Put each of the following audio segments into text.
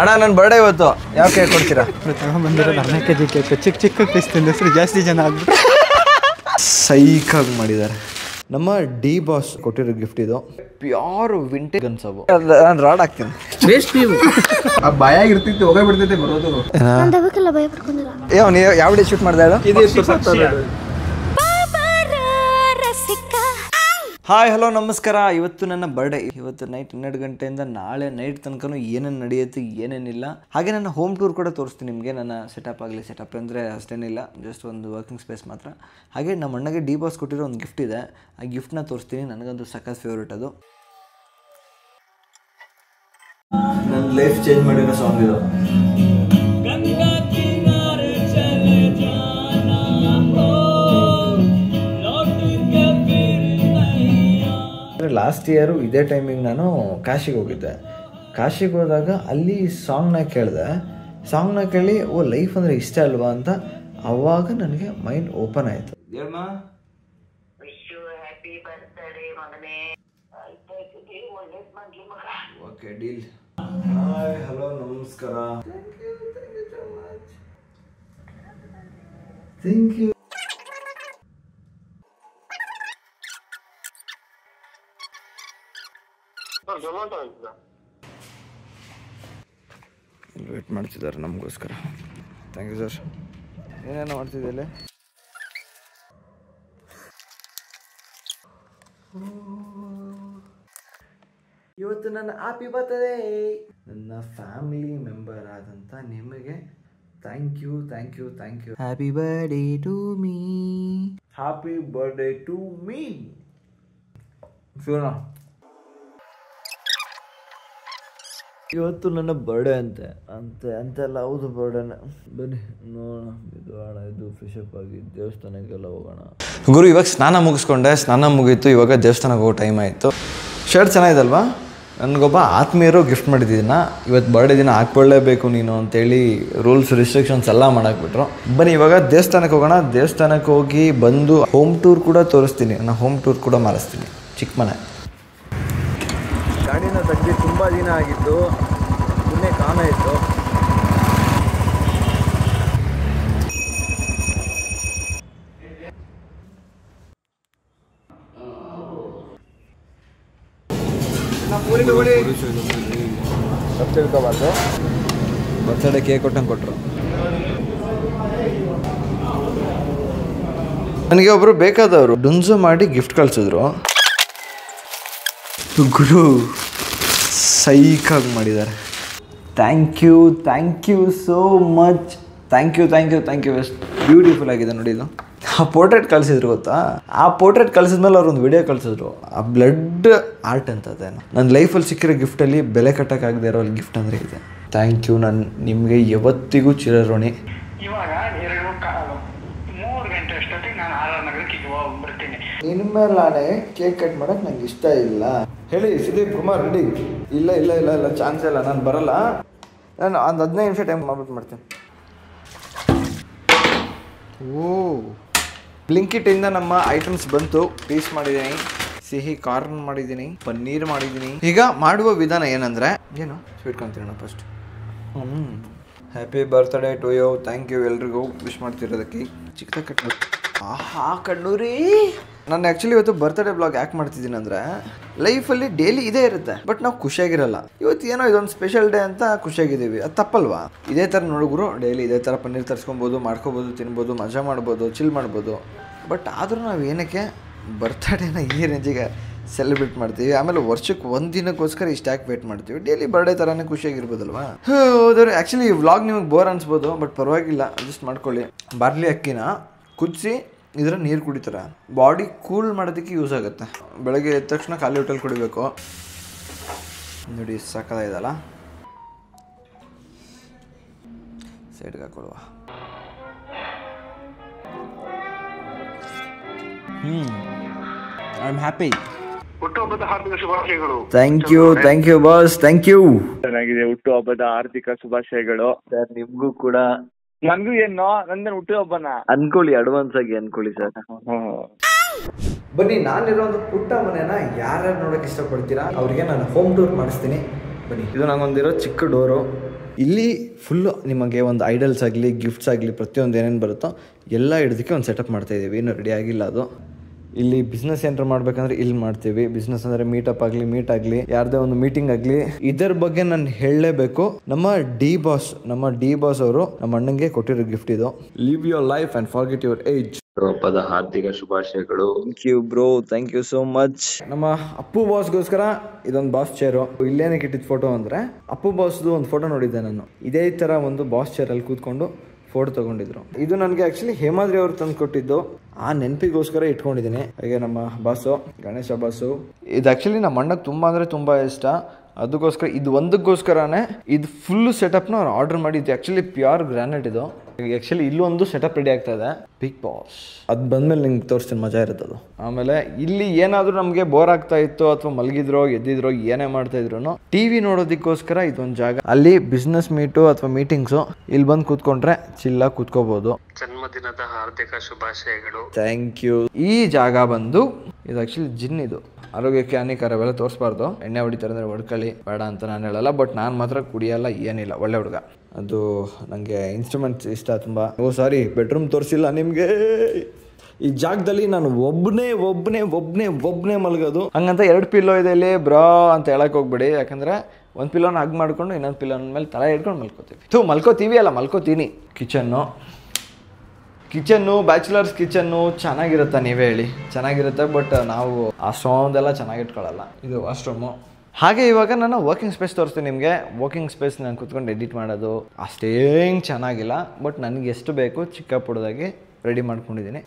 ಅಣ್ಣ ನನ್ನ ಬರ್ಡೇ ಇವತ್ತು ಯಾವ ಕೇಕ್ ಕೊಡ್ತೀರಾ? ತಗೊಂಡ್ಬಂದಿರೋದು 10 kg ಕೇಕ್. ಚಿಕ್ಕ ಚಿಕ್ಕ ಪೀಸ್ ತಿಂದಷ್ಟು ಜಾಸ್ತಿ ಜನ ಆಗ್ಬಿಟ್ಟು ಸೈಕಾಗಿ ಮಾಡಿದ್ದಾರೆ. ನಮ್ಮ ಡಿ ಬಾಸ್ ಕೊಟ್ಟಿರೋ ಗಿಫ್ಟ್ ಇದು. ಪ್ಯೂರ್ ವಿಂಟೇಜ್ ಗನ್ಸವು. ನಾನು ರಾಡ್ ಹಾಕ್ತೀನಿ. ಆ ಭಯ ಇರ್ತಿತ್ತು, ಹೋಗೇ ಬಿಡ್ತೈತೆ ಬರೋದು. ನೀವು ಯಾವ ಡೇ ಶೂಟ್ ಮಾಡಿದೆ ಹೇಳು? ಹಾಯ್ ಹಲೋ ನಮಸ್ಕಾರ. ಇವತ್ತು ನನ್ನ ಬರ್ಡೇ. ಇವತ್ತು ನೈಟ್ 12 ಗಂಟೆಯಿಂದ ನಾಳೆ ನೈಟ್ ತನಕ ಏನೇನು ನಡೆಯುತ್ತೆ ಏನೇನಿಲ್ಲ, ಹಾಗೆ ನನ್ನ ಹೋಮ್ ಟೂರ್ ಕೂಡ ತೋರಿಸ್ತೀನಿ ನಿಮಗೆ. ನನ್ನ ಸೆಟಪ್ ಆಗಲಿ, ಸೆಟಪ್ ಅಂದರೆ ಅಷ್ಟೇನಿಲ್ಲ, ಜಸ್ಟ್ ಒಂದು ವರ್ಕಿಂಗ್ ಸ್ಪೇಸ್ ಮಾತ್ರ. ಹಾಗೆ ನಮ್ಮ ಅಣ್ಣಗೆ ಡಿ ಬಾಸ್ ಕೊಟ್ಟಿರೋ ಒಂದು ಗಿಫ್ಟ್ ಇದೆ, ಆ ಗಿಫ್ಟ್ನ ತೋರಿಸ್ತೀನಿ. ನನಗಂತೂ ಸಖತ್ ಫೇವ್ರೇಟ್ ಅದು. ನನ್ನ ಲೈಫ್ ಚೇಂಜ್ ಮಾಡಿರೋ ಸಾಂಗ್ ಇದು. ಲಾಸ್ಟ್ ಇಯರು ಇದೇ ಟೈಮಿಗೆ ನಾನು ಕಾಶಿಗೆ ಹೋಗಿದ್ದೆ. ಕಾಶಿಗೆ ಹೋದಾಗ ಅಲ್ಲಿ ಸಾಂಗ್ನ ಕೇಳಿದೆ. ಸಾಂಗ್ನ ಕೇಳಿ ಓ ಲೈಫ್ ಅಂದರೆ ಇಷ್ಟ ಅಲ್ವಾ ಅಂತ ಅವಾಗ ನನಗೆ ಮೈಂಡ್ ಓಪನ್ ಆಯಿತು. Okay deal. ಹಾಯ್ ಹಲೋ ನಮಸ್ಕಾರ. Thank you. ವೇಟ್ ಮಾಡ್ತಿದ್ದಾರೆ ನಮಗೋಸ್ಕರ. Thank you sir. ಏನೇನೋ ಮಾಡ್ತಿದ್ದೆ. ಇವತ್ತು ನನ್ನ ಹ್ಯಾಪಿ ಬರ್ತ್ಡೇ. ನನ್ನ ಫ್ಯಾಮಿಲಿ ಮೆಂಬರ್ ಆದಂಥ ನಿಮಗೆ thank you, thank you, thank you. Happy birthday to me, happy birthday to me. ಶಿವನ ಇವತ್ತು ನನ್ನ ಬರ್ಡೇ ಅಂತೆಲ್ಲ ಹೌದು ಬರ್ಡೇನ. ಬನ್ನಿ ನೋಡೋಣ. ಇದು ಆಡ ಇದು ಫ್ರೆಶ್ ಅಪ್ ಆಗಿ ದೇವಸ್ಥಾನಕ್ಕೆಲ್ಲ ಹೋಗೋಣ. ಗುರು ಇವಾಗ ಸ್ನಾನ ಮುಗಿಸ್ಕೊಂಡೆ, ಸ್ನಾನ ಮುಗೀತು. ಇವಾಗ ದೇವಸ್ಥಾನಕ್ಕೆ ಹೋಗೋ ಟೈಮ್ ಆಯಿತು. ಶರ್ಟ್ ಚೆನ್ನಾಗಿದಲ್ವಾ? ನನಗೊಬ್ಬ ಆತ್ಮೀಯರು ಗಿಫ್ಟ್ ಮಾಡಿದ್ದಿನ. ಇವತ್ತು ಬರ್ಡೇ ದಿನ ಹಾಕ್ಕೊಳ್ಳೇಬೇಕು ನೀನು ಅಂತೇಳಿ ರೂಲ್ಸ್ ರಿಸ್ಟ್ರಿಕ್ಷನ್ಸ್ ಎಲ್ಲ ಮಾಡಾಕ್ಬಿಟ್ರು. ಬನ್ನಿ ಇವಾಗ ದೇವಸ್ಥಾನಕ್ಕೆ ಹೋಗೋಣ. ದೇವಸ್ಥಾನಕ್ಕೆ ಹೋಗಿ ಬಂದು ಹೋಮ್ ಟೂರ್ ಕೂಡ ತೋರಿಸ್ತೀನಿ. ನಾನು ಹೋಮ್ ಟೂರ್ ಕೂಡ ಮಾಡಿಸ್ತೀನಿ. ಚಿಕ್ಕ ಮನೆ ಗಾಡಿನ ತೆಗ್ದು ತುಂಬ ದಿನ ಆಗಿತ್ತು, ಸುಮ್ಮನೆ ಕಾಣ ಇತ್ತು. ತಪ್ಪು ತಿಳ್ಕೊಬಾರ್ದು. ಬರ್ತ್ಡೇ ಕೇಕ್ ಕೊಟ್ಟಂಗೆ ಕೊಟ್ಟರು. ನನಗೆ ಒಬ್ಬರು ಬೇಕಾದವರು ಡುನ್ಸು ಮಾಡಿ ಗಿಫ್ಟ್ ಕಳಿಸಿದ್ರು. ಗುರು ಸೈಕಾಗಿ ಮಾಡಿದ್ದಾರೆ. Thank you so much. Thank you. ಎಷ್ಟು ಬ್ಯೂಟಿಫುಲ್ ಆಗಿದೆ ನೋಡಿ ಇದು. ಆ ಪೋರ್ಟ್ರೇಟ್ ಕಳಿಸಿದ್ರು ಗೊತ್ತಾ? ಆ ಪೋರ್ಟ್ರೇಟ್ ಕಳಿಸಿದ್ಮೇಲೆ ಅವ್ರು ಒಂದು ವಿಡಿಯೋ ಕಳಿಸಿದ್ರು. ಆ ಬ್ಲಡ್ ಆರ್ಟ್ ಅಂತ ಅದೇನು. ನನ್ನ ಲೈಫಲ್ಲಿ ಸಿಕ್ಕಿರೋ ಗಿಫ್ಟಲ್ಲಿ ಬೆಲೆ ಕಟ್ಟೋಕ್ಕಾಗದೇ ಇರೋ ಗಿಫ್ಟ್ ಅಂದರೆ ಇದೆ. Thank you. ನಾನು ನಿಮಗೆ ಯಾವತ್ತಿಗೂ ಚಿರಋಣಿ. ಇವಾಗ 3 ಗಂಟೆ ಅಷ್ಟೊತ್ತಿಗೆ ನಾನು ಆರಾಮನಗರಕ್ಕೆ ಹೋಗ್ಬಿಡ್ತೀನಿ. ಇನ್ಮೇಲೆ ಕೇಕ್ ಕಟ್ ಮಾಡೋಕ್ಕೆ ನಂಗೆ ಇಷ್ಟ ಇಲ್ಲ. ಹೇಳಿ ಸುದೀಪ್ ಕುಮಾರ್ ರೆಡಿ? ಇಲ್ಲ ಚಾನ್ಸ್ ಇಲ್ಲ, ನಾನು ಬರಲ್ಲ. ನಾನು ಒಂದು 15 ನಿಮಿಷ ಟೈಮ್ ಮಾಡ್ತೀನಿ. ಓ ಬ್ಲಿಂಕಿಟಿಂದ ನಮ್ಮ ಐಟಮ್ಸ್ ಬಂತು. ಪೀಸ್ ಮಾಡಿದ್ದೀನಿ, ಸಿಹಿ ಕಾರ್ನ್ ಮಾಡಿದ್ದೀನಿ, ಪನ್ನೀರ್ ಮಾಡಿದ್ದೀನಿ. ಈಗ ಮಾಡುವ ವಿಧಾನ ಏನಂದರೆ ಏನು ಸ್ವೀಟ್ ಕಾಣ್ತೀರಣ್ಣ first. Happy birthday to you. Thank you ಎಲ್ರಿಗೂ ವಿಶ್ ಮಾಡ್ತಿರೋದಕ್ಕೆ. ಚಿಕ್ಕದಾಗಿ ಕಟ್ ಮಾಡಿ. ಆಹಾ ಕಣ್ಣೂರಿ. ನಾನು ಆ್ಯಕ್ಚುಲಿ ಇವತ್ತು ಬರ್ತ್ಡೇ ಬ್ಲಾಗ್ ಯಾಕೆ ಮಾಡ್ತಿದ್ದೀನಿ ಅಂದರೆ, ಲೈಫಲ್ಲಿ ಡೈಲಿ ಇದೇ ಇರುತ್ತೆ, ಬಟ್ ನಾವು ಖುಷಿಯಾಗಿರಲ್ಲ. ಇವತ್ತು ಏನೋ ಇದೊಂದು ಸ್ಪೆಷಲ್ ಡೇ ಅಂತ ಖುಷಿಯಾಗಿದ್ದೀವಿ. ಅದು ತಪ್ಪಲ್ವಾ? ಇದೇ ಥರ ನೋಡಿದ್ರು ಡೈಲಿ ಇದೇ ಥರ ಪನ್ನೀರ್ ತರಿಸ್ಕೊಬೋದು, ಮಾಡ್ಕೋಬೋದು, ತಿನ್ಬೋದು, ಮಜಾ ಮಾಡ್ಬೋದು, ಚಿಲ್ ಮಾಡ್ಬೋದು. ಬಟ್ ಆದರೂ ನಾವು ಏನಕ್ಕೆ ಬರ್ತ್ಡೇನ ಈ ರೇಂಜಿಗೆ ಸೆಲೆಬ್ರೇಟ್ ಮಾಡ್ತೀವಿ? ಆಮೇಲೆ ವರ್ಷಕ್ಕೆ ಒಂದು ದಿನಕ್ಕೋಸ್ಕರ ಇಷ್ಟು ಯಾಕೆ ವೇಟ್ ಮಾಡ್ತೀವಿ? ಡೈಲಿ ಬರ್ಡೇ ಥರನೇ ಖುಷಿಯಾಗಿರ್ಬೋದಲ್ವಾ? ಹೌದ್ರೆ ಆ್ಯಕ್ಚುಲಿ ಈ ವ್ಲಾಗ್ ನಿಮಗೆ ಬೋರ್ ಅನಿಸ್ಬೋದು, ಬಟ್ ಪರವಾಗಿಲ್ಲ, ಅಡ್ಜಸ್ಟ್ ಮಾಡ್ಕೊಳ್ಳಿ. ಬಾರ್ಲಿ ಅಕ್ಕಿನ ಕುದಿಸಿ ಇದರ ನೀರು ಕುಡಿತಾರೆ. ಬಾಡಿ ಕೂಲ್ ಮಾಡೋದಕ್ಕೆ ಯೂಸ್ ಆಗುತ್ತೆ. ಬೆಳಗ್ಗೆ ಎದ್ದ ತಕ್ಷಣ ಖಾಲಿ ಹೊಟ್ಟೆಲಿ ಕುಡಿಬೇಕು. ನೋಡಿ ಸಾಕಾಗಿದಲ್ಲ. ಸೈಡ್ಗೆ ಹಾಕೊಳ್ಳುವ. I am happy. ಹುಟ್ಟುಹಬ್ಬದ ಹಾರ್ದಿಕ ಶುಭಾಶಯಗಳು. Thank you boss. Thank you. ಚೆನ್ನಾಗಿದೆ. ಹುಟ್ಟುಹಬ್ಬದ ಆರ್ಥಿಕ ಶುಭಾಶಯಗಳು ಸರ್. ನಿಮಗೂ ಕೂಡ. ನನ್ಗೂ ಏನೋ ನಂದೇನು ಹುಟ್ಟುಹಬ್ಬನ ಅನ್ಕೊಳ್ಳಿ, ಅಡ್ವಾನ್ಸ್ ಆಗಿ ಅನ್ಕೊಳ್ಳಿ ಸರ್. ಬನ್ನಿ, ನಾನಿರೋ ಒಂದು ಪುಟ್ಟ ಮನೆನ ಯಾರ್ಯಾರು ನೋಡೋಕೆ ಇಷ್ಟಪಡ್ತೀರಾ ಅವರಿಗೆ ನಾನು ಹೋಮ್ ಟೂರ್ ಮಾಡಿಸ್ತೀನಿ. ಬನ್ನಿ. ಇದು ನಂಗೊಂದಿರೋ ಚಿಕ್ಕ ಡೋರು. ಇಲ್ಲಿ ಫುಲ್ಲು ನಿಮಗೆ ಒಂದು ಐಡಲ್ಸ್ ಆಗಲಿ ಗಿಫ್ಟ್ಸ್ ಆಗಲಿ ಪ್ರತಿಯೊಂದು ಏನೇನು ಬರುತ್ತೋ ಎಲ್ಲ ಇಡೋದಕ್ಕೆ ಒಂದು ಸೆಟಪ್ ಮಾಡ್ತಾಯಿದ್ದೀವಿ. ಇನ್ನೂ ರೆಡಿ ಆಗಿಲ್ಲ ಅದು. ಇಲ್ಲಿ ಬಿಸ್ನೆಸ್ ಏನಾರು ಮಾಡ್ಬೇಕಂದ್ರೆ ಇಲ್ಲಿ ಮಾಡ್ತೀವಿ. ಬಿಸ್ನೆಸ್ ಅಂದರೆ ಮೀಟ್ ಆಗಲಿ ಯಾರ್ದೇ ಒಂದು ಮೀಟಿಂಗ್ ಆಗಲಿ ಇದರ ಬಗ್ಗೆ ನಾನು ಹೇಳಲೇಬೇಕು. ನಮ್ಮ ಡಿ ಬಾಸ್ ಅವರು ನಮ್ಮ ಅಣ್ಣಂಗೆ ಕೊಟ್ಟಿರೋ ಗಿಫ್ಟ್ ಇದು. Live your life and forget your age. ಹಬ್ಬದ ಹಾರ್ದಿಕ ಶುಭಾಶಯಗಳು. Thank you bro, thank you so much. ನಮ್ಮ ಅಪ್ಪು ಬಾಸ್ಗೋಸ್ಕರ ಇದೊಂದು ಬಾಸ್ ಚೇರು. ಇಲ್ಲೇನಕ್ಕೆ ಇಟ್ಟಿದ್ದು ಫೋಟೋ ಅಂದರೆ ಅಪ್ಪು ಬಾಸ್ದು ಒಂದು ಫೋಟೋ ನೋಡಿದ್ದೆ ನಾನು. ಇದೇ ಥರ ಒಂದು ಬಾಸ್ ಚೇರಲ್ಲಿ ಕೂತ್ಕೊಂಡು ಫೋಟೋ ತಗೊಂಡಿದ್ರು. ಇದು ನನಗೆ ಆ್ಯಕ್ಚುಲಿ ಹೇಮಾದ್ರಿ ಅವರು ತಂದು ಕೊಟ್ಟಿದ್ದು. ಆ ನೆನಪಿಗೋಸ್ಕರ ಇಟ್ಕೊಂಡಿದ್ದೀನಿ. ಹಾಗೆ ನಮ್ಮ ಬಾಸು ಗಣೇಶ ಬಾಸು ಇದು ಆ್ಯಕ್ಚುಲಿ ನಮ್ಮ ಅಣ್ಣಗೆ ತುಂಬ ಅಂದರೆ ತುಂಬ ಇಷ್ಟ. ಅದಕ್ಕೋಸ್ಕರ ಇದು ಒಂದಕ್ಕೋಸ್ಕರನೇ ಇದು ಫುಲ್ಲು ಸೆಟಪ್ನ ಅವ್ರು ಆರ್ಡರ್ ಮಾಡಿದ್ದು. ಆ್ಯಕ್ಚುಲಿ ಪ್ಯೂರ್ ಗ್ರಾನೈಟ್ ಇದು. ಆ್ಯಕ್ಚುಲಿ ಇಲ್ಲೊಂದು ಸೆಟಪ್ ರೆಡಿ ಆಗ್ತಾ ಇದೆ. ಬಿಗ್ ಬಾಸ್ ಅದು ಬಂದಮೇಲೆ ನಿಂಗೆ ತೋರಿಸ್ತೀನಿ, ಮಜಾ ಇರುತ್ತದು. ಆಮೇಲೆ ಇಲ್ಲಿ ಏನಾದರೂ ನಮಗೆ ಬೋರ್ ಆಗ್ತಾ ಇತ್ತು ಅಥವಾ ಮಲಗಿದ್ರೋ ಎದ್ದಿದ್ರೋ ಏನೇ ಮಾಡ್ತಾ ಇದ್ರು ಟಿವಿ ನೋಡೋದಕ್ಕೋಸ್ಕರ ಇದೊಂದು ಜಾಗ. ಅಲ್ಲಿ ಬಿಸ್ನೆಸ್ ಮೀಟು ಅಥವಾ ಮೀಟಿಂಗ್ಸು ಇಲ್ಲಿ ಬಂದು ಕೂತ್ಕೊಂಡ್ರೆ ಚಿಲ್ಲಾಗಿ ಕೂತ್ಕೋಬಹುದು. ಜನ್ಮದಿನದ ಹಾರ್ದಿಕ ಶುಭಾಶಯಗಳು. Thank you. ಈ ಜಾಗ ಬಂದು ಇದು ಆ್ಯಕ್ಚುಲಿ ಜಿನ್. ಇದು ಆರೋಗ್ಯಕ್ಕೆ ಹಾನಿಕರ, ಅವೆಲ್ಲ ತೋರಿಸ್ಬಾರ್ದು. ಎಣ್ಣೆ ಹೊಡಿತಾರೆ ಅಂದರೆ ಹೊಡ್ಕೊಳ್ಳಿ ಬೇಡ ಅಂತ ನಾನು ಹೇಳಲ್ಲ. ಬಟ್ ನಾನು ಮಾತ್ರ ಕುಡಿಯಲ್ಲ, ಏನಿಲ್ಲ, ಒಳ್ಳೆ ಹುಡುಗ. ಅದು ನನಗೆ ಇನ್ಸ್ಟ್ರೂಮೆಂಟ್ಸ್ ಇಷ್ಟ ತುಂಬ. ಸಾರಿ ಬೆಡ್ರೂಮ್ ತೋರಿಸಿಲ್ಲ ನಿಮಗೆ. ಈ ಜಾಗದಲ್ಲಿ ನಾನು ಒಬ್ಬನೇ ಮಲಗೋದು. ಹಂಗಂತ 2 ಪಿಲ್ಲೋ ಇದೆ ಇಲ್ಲಿ ಬ್ರಾ ಅಂತ ಹೇಳಕ್ಕೆ ಹೋಗ್ಬೇಡಿ. ಯಾಕಂದರೆ ಒಂದು ಪಿಲ್ಲೋನ ಹಗ್ ಮಾಡಿಕೊಂಡು ಇನ್ನೊಂದು ಪಿಲ್ಲೋನ ಮೇಲೆ ತಲೆ ಇಟ್ಕೊಂಡು ಮಲ್ಕೋತೀನಿ. ಕಿಚನ್ನು ಬ್ಯಾಚುಲರ್ಸ್ ಕಿಚನ್ನು ಚೆನ್ನಾಗಿರುತ್ತೆ, ನೀವೇ ಹೇಳಿ. ಚೆನ್ನಾಗಿರುತ್ತೆ, ಬಟ್ ನಾವು ಆ ಸ್ಟೋನ್ದೆಲ್ಲ ಚೆನ್ನಾಗಿಟ್ಕೊಳ್ಳಲ್ಲ. ಇದು ವಾಶ್ರೂಮು. ಹಾಗೆ ಇವಾಗ ನಾನು ವರ್ಕಿಂಗ್ ಸ್ಪೇಸ್ ತೋರಿಸ್ತೀನಿ ನಿಮಗೆ. ವರ್ಕಿಂಗ್ ಸ್ಪೇಸ್ ನಾನು ಕೂತ್ಕೊಂಡು ಎಡಿಟ್ ಮಾಡೋದು ಅಷ್ಟೇನು ಚೆನ್ನಾಗಿಲ್ಲ, ಬಟ್ ನನಗೆ ಎಷ್ಟು ಬೇಕು ಚಿಕ್ಕ ಪುಟ್ಟದಾಗಿ ರೆಡಿ ಮಾಡ್ಕೊಂಡಿದ್ದೀನಿ.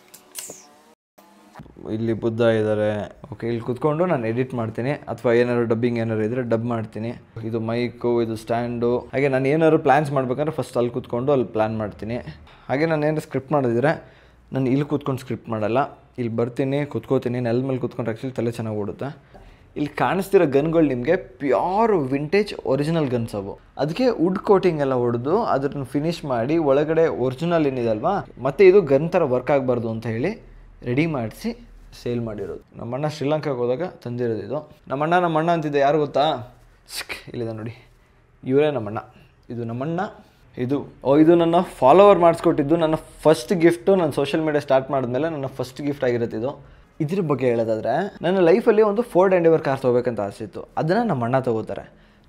ಇಲ್ಲಿ ಬುದ್ಧ ಇದ್ದಾರೆ. ಓಕೆ, ಇಲ್ಲಿ ಕೂತ್ಕೊಂಡು ನಾನು ಎಡಿಟ್ ಮಾಡ್ತೀನಿ. ಅಥವಾ ಏನಾದ್ರು ಡಬ್ಬಿಂಗ್ ಏನಾದ್ರು ಇದ್ದರೆ ಡಬ್ ಮಾಡ್ತೀನಿ. ಇದು ಮೈಕು, ಇದು ಸ್ಟ್ಯಾಂಡು. ಹಾಗೆ ನಾನು ಏನಾದ್ರು ಪ್ಲ್ಯಾನ್ಸ್ ಮಾಡ್ಬೇಕಂದ್ರೆ ಫಸ್ಟ್ ಅಲ್ಲಿ ಕೂತ್ಕೊಂಡು ಅಲ್ಲಿ ಪ್ಲ್ಯಾನ್ ಮಾಡ್ತೀನಿ. ಹಾಗೆ ನಾನು ಏನಾದ್ರು ಸ್ಕ್ರಿಪ್ಟ್ ಮಾಡಿದ್ರೆ ನಾನು ಇಲ್ಲಿ ಕೂತ್ಕೊಂಡು ಸ್ಕ್ರಿಪ್ಟ್ ಮಾಡಲ್ಲ. ಇಲ್ಲಿ ಬರ್ತೀನಿ, ಕೂತ್ಕೋತೀನಿ. ನೆಲದ ಮೇಲೆ ಕೂತ್ಕೊಂಡ್ರೆ ಆ್ಯಕ್ಚುಲಿ ತಲೆ ಚೆನ್ನಾಗಿ ಓಡುತ್ತೆ. ಇಲ್ಲಿ ಕಾಣಿಸ್ತಿರೋ ಗನ್ಗಳು ನಿಮಗೆ ಪ್ಯೂರ್ ವಿಂಟೇಜ್ ಒರಿಜಿನಲ್ ಗನ್ಸ್ ಅವು. ಅದಕ್ಕೆ ವುಡ್ ಕೋಟಿಂಗ್ ಎಲ್ಲ ಹೊಡೆದು ಅದನ್ನು ಫಿನಿಶ್ ಮಾಡಿ ಒಳಗಡೆ ಒರಿಜಿನಲ್ ಏನಿದೆ ಅಲ್ವಾ, ಮತ್ತು ಇದು ಗನ್ ಥರ ವರ್ಕ್ ಆಗಬಾರ್ದು ಅಂತ ಹೇಳಿ ರೆಡಿ ಮಾಡಿಸಿ ಸೇಲ್ ಮಾಡಿರೋದು. ನಮ್ಮಣ್ಣ ಶ್ರೀಲಂಕಾಗೆ ಹೋದಾಗ ತಂದಿರೋದು ಇದು. ನಮ್ಮಣ್ಣ ಅಂತಿದ್ದೆ, ಯಾರು ಗೊತ್ತಾ? ಇಲ್ಲಿದೆ ನೋಡಿ, ಇವರೇ ನಮ್ಮಣ್ಣ. ಇದು ನಮ್ಮಣ್ಣ. ಇದು ನನ್ನ ಫಾಲೋವರ್ ಮಾಡಿಸ್ಕೊಟ್ಟಿದ್ದು. ನನ್ನ ಫಸ್ಟ್ ಗಿಫ್ಟು ನಾನು ಸೋಷಿಯಲ್ ಮೀಡಿಯಾ ಸ್ಟಾರ್ಟ್ ಮಾಡಿದ್ಮೇಲೆ ನನ್ನ ಫಸ್ಟ್ ಗಿಫ್ಟ್ ಆಗಿರುತ್ತೆ ಇದು. ಇದ್ರ ಬಗ್ಗೆ ಹೇಳೋದಾದರೆ ನನ್ನ ಲೈಫಲ್ಲಿ ಒಂದು ಫೋರ್ಡ್ ಎಂಡೆವರ್ ಕಾರ್ ತೊಗೋಬೇಕಂತ ಆಸೆ ಇತ್ತು. ಅದನ್ನು ನಮ್ಮಣ್ಣ ತೊಗೋತಾರೆ.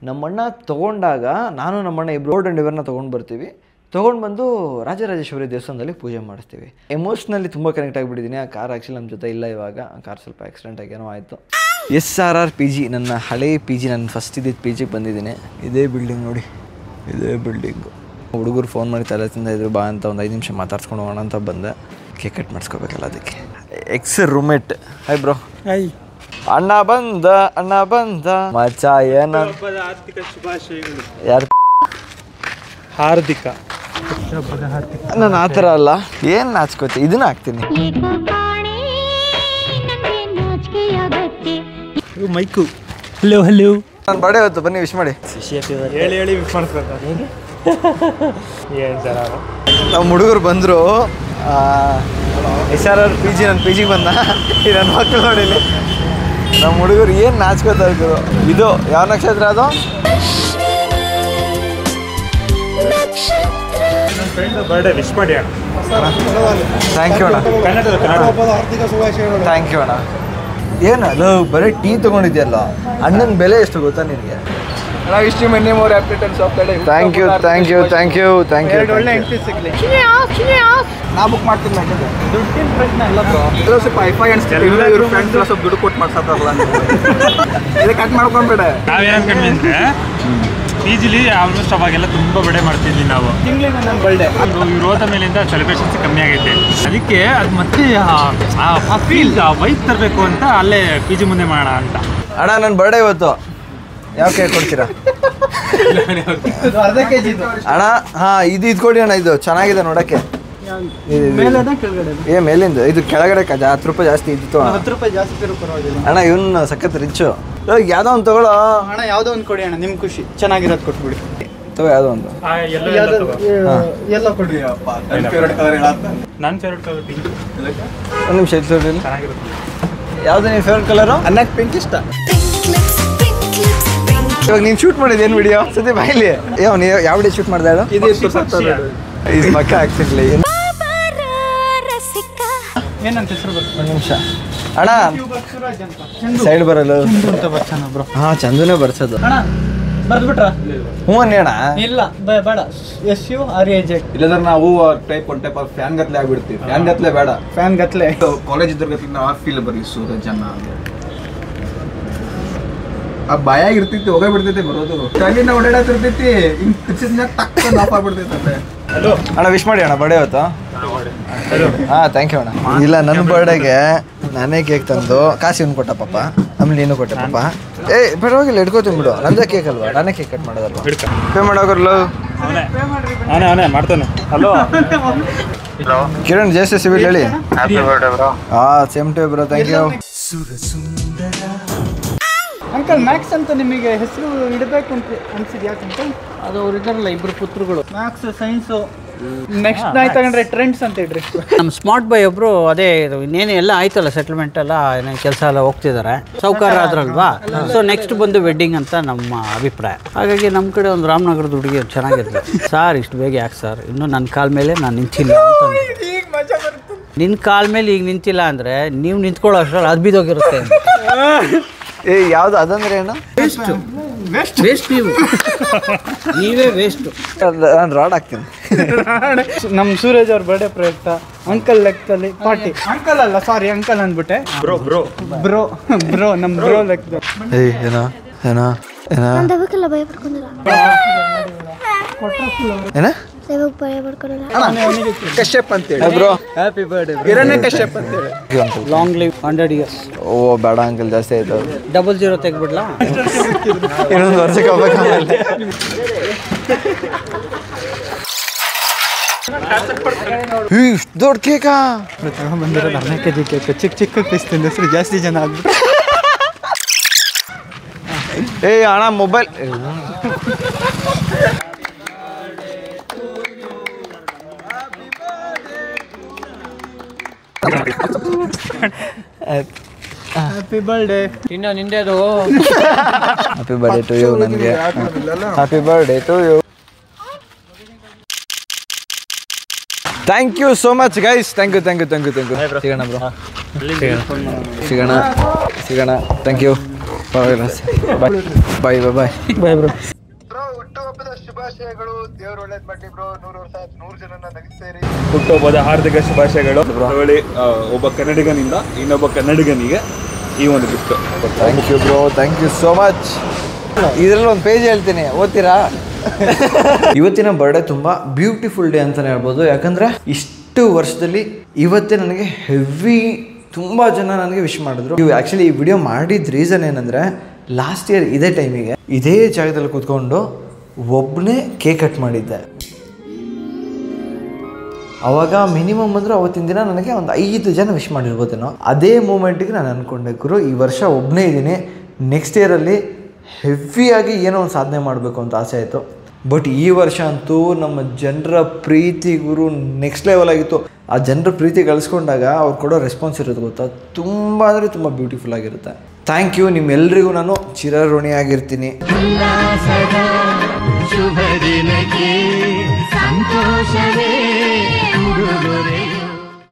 ನಮ್ಮಣ್ಣ ತೊಗೊಂಡಾಗ ನಾನು ನಮ್ಮಣ್ಣ ಇಬ್ಬರು ಫೋರ್ಡ್ ಎಂಡೆವರ್ನ ತೊಗೊಂಡು ಬರ್ತೀವಿ. ತೊಗೊಂಡು ಬಂದು ರಾಜರಾಜೇಶ್ವರಿ ದೇವಸ್ಥಾನದಲ್ಲಿ ಪೂಜೆ ಮಾಡಿಸ್ತೀವಿ. ಎಮೋಷ್ನಲಿ ತುಂಬ ಕನೆಕ್ಟ್ ಆಗಿಬಿಟ್ಟಿದ್ದೀನಿ. ಆ ಕಾರ್ ಆ್ಯಕ್ಚುಲಿ ನಮ್ಮ ಜೊತೆ ಇಲ್ಲ ಇವಾಗ. ಆ ಕಾರ್ ಸ್ವಲ್ಪ ಆಕ್ಸಿಡೆಂಟ್ ಆಗೇನೋ ಆಯಿತು. SRR PG, ನನ್ನ ಹಳೆ PG, ನಾನು ಫಸ್ಟ್ ಇದ್ದಿದ್ದು PGಗೆ ಬಂದಿದ್ದೀನಿ. ಇದೇ ಬಿಲ್ಡಿಂಗ್ ನೋಡಿ, ಇದೇ ಬಿಲ್ಡಿಂಗು. ಹುಡುಗರು ಫೋನ್ ಮಾಡಿ ತಲೆ ತಿಂದಿದ್ರು, ಬಾ ಅಂತ ಒಂದು 5 ನಿಮಿಷ ಮಾತಾಡ್ಸ್ಕೊಂಡು ಹೋಗೋಣ ಅಂತ ಬಂದೆ. ಕೇಕ್ ಕಟ್ ಮಾಡಿಸ್ಕೋಬೇಕಲ್ಲ ಅದಕ್ಕೆ. X roommate. Hi bro. Hi. ಅಣ್ಣ ಬಂದ ಮಚ ಏನ ಹಾರ್ದಿಕ ಶುಭಾಶಯಗಳು. ಯಾರು? ಹಾರ್ದಿಕ. ನಾನು ಆ ಥರ ಅಲ್ಲ, ಏನು ನಾಚ್ಕೋತಿ, ಇದನ್ನ ಹಾಕ್ತೀನಿ. ಮೈಕು. ಹಲೋ ನಾನು ಬರ್ಡೇ ಹೊತ್ತು ಬನ್ನಿ ವಿಶ್ ಮಾಡಿ. ಹೇಳಿ ವಿಶ್ ಮಾಡಿಸ್ಬೇಕು. ಏನು ಜನ ನಮ್ಮ ಹುಡುಗರು ಬಂದರು. SRR PG, ನನ್ನ PGಗೆ ಬಂದ. ಈ ನನ್ನ ಮಕ್ಕಳು ನೋಡಿಲಿ, ನಮ್ಮ ಹುಡುಗರು ಏನು ನಾಚ್ಕೋತಾ ಇದ್ರು. ಇದು ಯಾವ ನಕ್ಷತ್ರ? ಅದು ನನ್ನ ಫ್ರೆಂಡ್ ಬರ್ಡೇ ವಿಶ್ ಮಾಡಿ ಅಣ್ಣ. ಥ್ಯಾಂಕ್ ಯು ಅಣ್ಣ. ಥ್ಯಾಂಕ್ ಯು ಅಣ್ಣ. ಏನಲ್ಲ ಬರೀ ಟೀ ತೊಗೊಂಡಿದ್ಯಲ್ಲ, ಅಣ್ಣನ ಬೆಲೆ ಎಷ್ಟು ಗೊತ್ತಾ ನಿನಗೆ? Thank you. ಒಳ್ಳೆ ಎಂಟ್ರಿ ಸಿಗಲಿ. ನಾ ಬುಕ್ ಮಾಡ್ತೀನಿ. ದುಡ್ಡಿನ ಪ್ರಶ್ನೆ ಅಲ್ಲ ಬ್ರೋ. ಸ್ವಲ್ಪ ಇವ್ರ ಫ್ರೆಂಡ್ಸ್ ಸ್ವಲ್ಪ ದುಡ್ಡು ಕೊಟ್ಟು ಮಾಡ್ಸತ್ತಾರಲ್ಲ, ಇದು ಕಟ್ ಮಾಡ್ಕೊಂಡ್ಬೇಡ. ನಾವೇನು ಅನ್ಕೊಂಡ್ವಿ ಅಂದರೆ PGಲಿ ಆಲ್ಮೋಸ್ಟ್ ಅವಾಗೆಲ್ಲ ತುಂಬ ಬಡೆ ಮಾಡ್ತಿದ್ವಿ ನಾವು. ತಿಂಗಳಿಗೆ ನನ್ನ ಬರ್ಡೇ ಇವ್ರು ಹೋದ ಮೇಲಿಂದ ಸೆಲೆಬ್ರೇಷನ್ಸ್ ಕಮ್ಮಿ ಆಗೈತೆ. ಅದಕ್ಕೆ ಅದು ಮತ್ತೆ ಆ ಫೀಲ್, ಆ ವೈಬ್ ತರಬೇಕು ಅಂತ ಅಲ್ಲೇ PG ಮುಂದೆ ಮಾಡೋಣ ಅಂತ. ಅಣ್ಣ ನನ್ನ ಬರ್ಡೇ ಇವತ್ತು, ಯಾವ ಕೇಕ್ ಕೊಡ್ತೀರಾ? ಅರ್ಧ kg ಅಣ್ಣ. ಹಾಂ, ಇದು ಕೊಡಿ ಅಣ್ಣ. ಇದು ಚೆನ್ನಾಗಿದೆ ನೋಡೋಕ್ಕೆ. ಮೇಲಿಂದ ಇದು ಕೆಳಗಡೆ 10 ರೂಪಾಯಿ ಜಾಸ್ತಿ ಇದ್ದಿತ್ತು. 10 ರೂಪಾಯಿ ಜಾಸ್ತಿ ಪರವಾಗಿಲ್ಲ ಅಣ್ಣ. ಇವನ್ನ ಸಖತ್ ರಿಚ್ಚು. ಯಾವುದೋ ಒಂದು ತಗೊಳ್ಳೋ ಅಣ್ಣ. ಯಾವುದೋ ಒಂದು ಕೊಡಿ ಅಣ್ಣ, ನಿಮ್ ಖುಷಿ. ಚೆನ್ನಾಗಿರೋದು ಕೊಟ್ಬಿಡಿ. ತಗೋ ಯಾವುದೋ ಒಂದು. ಎಲ್ಲ ಕೊಡ್ರಿ. ನನ್ನ ಫೇವ್ರೆಟ್ ಕಲರ್ ಪಿಂಕ್. ಒಂದು ನಿಮಿಷ ಚೆನ್ನಾಗಿರುತ್ತೆ. ಯಾವುದು ನಿಮ್ಮ ಫೇವ್ರೆಟ್ ಕಲರು? ಅನ್ನಕ್ಕೆ ಪಿಂಕ್ ಇಷ್ಟ. ಇವಾಗ ನೀನು ಶೂಟ್ ಮಾಡಿದ್ದೇನು ವಿಡಿಯೋ ಸದ್ಯ ಬಾಯಿಲಿ ನೀವು ಯಾವ ವಿಡಿಯೋ ಶೂಟ್ ಮಾಡಿದೆ ಹೇಳು ಇದು ಪಕ್ಕ ಆಗ್ತಿರ್ಲಿ ಏನಂತ ಹೆಸರು ಬರ್ತದೆ ಒಂದು ನಿಮಿಷ ಅಣ್ಣ ಸೈಡ್ ಬರಲ್ಲ ಬ್ರೋ ಹಾಂ ಚಂದನೇ ಬರ್ಸೋದು ಅಣ್ಣ ಬರ್ದ್ಬಿಟ್ರ ಹ್ಞೂ ಅಣ್ಣ ಇಲ್ಲ ಬೇಡ SURAJ ಇಲ್ಲದ್ರೆ ನಾವು ಒಂದು ಟೈಪ್ ಆಫ್ ಫ್ಯಾನ್ ಗತ್ಲೆ ಆಗ್ಬಿಡ್ತೀವಿ ಫ್ಯಾನ್ ಗತ್ಲೆ ಬೇಡ ಫ್ಯಾನ್ ಗತ್ಲೆ ಕಾಲೇಜ್ ಇದ್ರ ಗತ್ಲೆ ನಾವು ಫೀಲ್ ಬರೀ ಸೂರಜನ್ನ ಆ ಭಯಾಗಿರ್ತೈತಿ ಹೋಗೇ ಬಿಡ್ತೈತಿ ಬರೋದು ಟ್ಯಾಲಿನ ಓಡಾಡತಿರ್ತೈತಿ ಹಿಂಗ್ ಪಿಕ್ಚರ್ಸ್ನಾಗ ತಕ್ಕ ಆಫ್ ಆಗ್ಬಿಡ್ತೈತೆ ಅಣ್ಣ ವಿಶ್ ಮಾಡಿ ಅಣ್ಣ ಬರ್ಡೇ ಇವತ್ತು ಹಾಂ ಥ್ಯಾಂಕ್ ಯು ಅಣ್ಣ ಇಲ್ಲ ನನ್ನ ಬರ್ಡೇಗೆ ನಾನೇ ಕೇಕ್ ತಂದು ಕಾಸು ಇವ್ನು ಕೊಟ್ಟ ಪಾಪ ಆಮೇಲೆ ನೀನು ಕೊಟ್ಟೆ ಪಾಪ ಪರವಾಗಿಲ್ಲ ಹಿಡ್ಕೋತೀನಿ ಬಿಡು ನಂದೇ ಕೇಕ್ ಅಲ್ವಾ ನಾನೇ ಕೇಕ್ ಕಟ್ ಮಾಡೋದಲ್ವಾ ಪೇ ಮಾಡೋಗಲ್ಲ ಅವನೇ ಮಾಡ್ತಾನೆ ಹಲೋ ಕಿರಣ್ ಜೆ ಸಿವಿಲ್ ಹೇಳಿ ಹಾಂ same to bro thank you uncle Max ಅಂತ ನಿಮಗೆ ಹೆಸರು ಇಡಬೇಕು ಅಂತ ಅನ್ಸಿದ್ ಯಾಕಂತ ಅದು ಅವ್ರು ಇದ್ದಾರಲ್ಲ ಇಬ್ರು ಪುತ್ರಗಳು ಮ್ಯಾಕ್ಸ್ ಸೈನ್ಸು ನೆಕ್ಸ್ಟ್ ನಾಯಿ ತಗೊಂಡ್ರೆ ಟ್ರೆಂಡ್ಸ್ ಅಂತ ಇಡ್ರಿ ನಮ್ಮ ಸ್ಮಾರ್ಟ್ ಬಾಯ್ ಒಬ್ಬರು ಅದೇ ಇದು ಇನ್ನೇನು ಎಲ್ಲ ಆಯ್ತಲ್ಲ ಸೆಟಲ್ಮೆಂಟ್ ಎಲ್ಲ ಕೆಲಸ ಎಲ್ಲ ಹೋಗ್ತಿದ್ದಾರೆ ಸೌಕಾರ ಆದ್ರಲ್ವಾ ಸೊ ನೆಕ್ಸ್ಟ್ ಬಂದು ವೆಡ್ಡಿಂಗ್ ಅಂತ ನಮ್ಮ ಅಭಿಪ್ರಾಯ ಹಾಗಾಗಿ ನಮ್ಮ ಕಡೆ ಒಂದು ರಾಮನಗರದ ಹುಡುಗಿ ಚೆನ್ನಾಗಿರ್ತದೆ ಸರ್ ಇಷ್ಟು ಬೇಗ ಯಾಕೆ ಸರ್ ಇನ್ನೂ ನನ್ನ ಕಾಲ ಮೇಲೆ ನಾನು ನಿಂತಿಲ್ಲ ಅಂತ ನಿನ್ನ ಕಾಲ ಮೇಲೆ ಈಗ ನಿಂತಿಲ್ಲ ಅಂದರೆ ನೀವು ನಿಂತ್ಕೊಳ್ಳೋ ಅಷ್ಟರಲ್ಲಿ ಅದು ಬಿದ್ದೋಗಿರುತ್ತೆ ಯಾವ್ದು ಅದಂದ್ರೆ ಏನು ವೇಸ್ಟ್ ನೀವೇ ವೇಸ್ಟ್ ನಾನು ರಾಡ್ ಹಾಕ್ತೀನಿ ನಮ್ಮ ಸೂರಜ್ ಅವ್ರ ಬರ್ಡೇ ಪ್ರಯುಕ್ತ ಅಂಕಲ್ ಲೆಕ್ಕದಲ್ಲಿ ಪಾರ್ಟಿ ಅಂಕಲ್ ಅಲ್ಲ ಸಾರಿ ಅಂಕಲ್ ಅಂದ್ಬಿಟ್ಟೆ ಬ್ರೋ ಬ್ರೋ ಬ್ರೋ ಬ್ರೋ ನಮ್ಮ ಬ್ರೋ ಲೆಕ್ಕದಲ್ಲಿ ಏನೋ ಏನೋ ಏನೋ ದೈವಕ್ಕೆಲ್ಲ ಭಯ ಪಡ್ಕೊಂಡಿಲ್ಲ ಏನ ದೈವಕ್ಕೆ ಭಯ ಪಡ್ಕೊಂಡಿಲ್ಲ ಕಶ್ಯಪ್ ಅಂತೇಳಿ ಬ್ರೋ ಹ್ಯಾಪಿ ಬರ್ಡೇ ಹಿರಣ್ಯ ಕಶ್ಯಪ್ ಅಂತೇಳಿ ಲಾಂಗ್ ಲೈವ್ 100 years ಓ ಬೇಡ ಅಂಕಲ್ ಜಾಸ್ತಿ ಆಯ್ತು 00 ತೆಗ್ಬಿಡ್ಲಾ ಇನ್ನೊಂದು ವರ್ಷಕ್ಕೆ ಹೋಗ್ಬೇಕು ಆಮೇಲೆ ಇಷ್ಟು ದೊಡ್ಡ ಕೇಕಾ ಬಂದಿರೋದು 10 kg ಕೇಕ್ ಚಿಕ್ಕ ಪೀಸ್ ತಿಂದ ಹೆಸರು ಜಾಸ್ತಿ ಜನ ಆಗ್ಬಿಟ್ಟು ಅಣ್ಣ ಮೊಬೈಲ್ ಹ್ಯಾಪಿ ಬರ್ಡೇ ಇನ್ನು ನಿಂದೇದು ಹ್ಯಾಪಿ ಬರ್ಡೇ ಟು ಯು ನನಗೆ happy birthday to you thank you so much guys thank you ಸಿಗೋಣ ಬ್ರೋ ಸಿಗೋಣ ಥ್ಯಾಂಕ್ ಯು ಬಾಯ್ ಬ್ರೋ ಹುಟ್ಟುಹಬ್ಬದ ಶುಭಾಶಯಗಳು ದೇವ್ರ ಒಳ್ಳೇದ್ ಮಾಡ್ಲಿ ಬ್ರೋ 100 ವರ್ಷ 100 ಜನನ ನಗಿಸ್ತೇರಿ ಹುಟ್ಟುಹಬ್ಬದ ಹಾರ್ದಿಕ ಶುಭಾಶಯಗಳು ಒಬ್ಬ ಕನ್ನಡಿಗನಿಂದ ಇನ್ನೊಬ್ಬ ಕನ್ನಡಿಗನಿಗೆ ಈ ಒಂದು gift thank you bro thank you so much ಇದರಲ್ಲಿ ಒಂದು ಪೇಜ್ ಹೇಳ್ತೀನಿ ಓದ್ತೀರಾ ಇವತ್ತಿನ ಬರ್ಡೇ ತುಂಬ ಬ್ಯೂಟಿಫುಲ್ ಡೇ ಅಂತಲೇ ಹೇಳ್ಬೋದು ಯಾಕಂದರೆ ಇಷ್ಟು ವರ್ಷದಲ್ಲಿ ಇವತ್ತೇ ನನಗೆ ಹೆವಿ ತುಂಬ ಜನ ನನಗೆ ವಿಶ್ ಮಾಡಿದ್ರು ನೀವು ಆ್ಯಕ್ಚುಲಿ ಈ ವಿಡಿಯೋ ಮಾಡಿದ ರೀಸನ್ ಏನಂದರೆ ಲಾಸ್ಟ್ ಇಯರ್ ಇದೇ ಟೈಮಿಗೆ ಇದೇ ಜಾಗದಲ್ಲಿ ಕೂತ್ಕೊಂಡು ಒಬ್ಬನೇ ಕೇಕ್ ಕಟ್ ಮಾಡಿದ್ದೆ ಅವಾಗ ಮಿನಿಮಮ್ ಅಂದರೆ ಅವತ್ತಿನ ದಿನ ನನಗೆ ಒಂದು 5 ಜನ ವಿಶ್ ಮಾಡಿರ್ಬೋದೇನೋ ಅದೇ ಮೂಮೆಂಟಿಗೆ ನಾನು ಅಂದ್ಕೊಂಡೆ ಗುರು ಈ ವರ್ಷ ಒಬ್ಬನೇ ಇದ್ದೀನಿ ನೆಕ್ಸ್ಟ್ ಇಯರಲ್ಲಿ ಹೆವಿಯಾಗಿ ಏನೋ ಒಂದು ಸಾಧನೆ ಮಾಡಬೇಕು ಅಂತ ಆಸೆ ಆಯಿತು ಬಟ್ ಈ ವರ್ಷ ಅಂತೂ ನಮ್ಮ ಜನರ ಪ್ರೀತಿ ಗುರು ನೆಕ್ಸ್ಟ್ ಲೆವೆಲ್ ಆಗಿತ್ತು ಆ ಜನರ ಪ್ರೀತಿ ಗಳಿಸ್ಕೊಂಡಾಗ ಅವ್ರು ಕೊಡೋ ರೆಸ್ಪಾನ್ಸ್ ಇರೋದು ಗೊತ್ತಾ ತುಂಬ ಅಂದರೆ ತುಂಬ ಬ್ಯೂಟಿಫುಲ್ ಆಗಿರುತ್ತೆ ಥ್ಯಾಂಕ್ ಯು ನಿಮ್ಮೆಲ್ಲರಿಗೂ ನಾನು ಚಿರಋಣಿಯಾಗಿರ್ತೀನಿ ಶುಭ ದಿನಕ್ಕೆ ಸಂತೋಷವೇ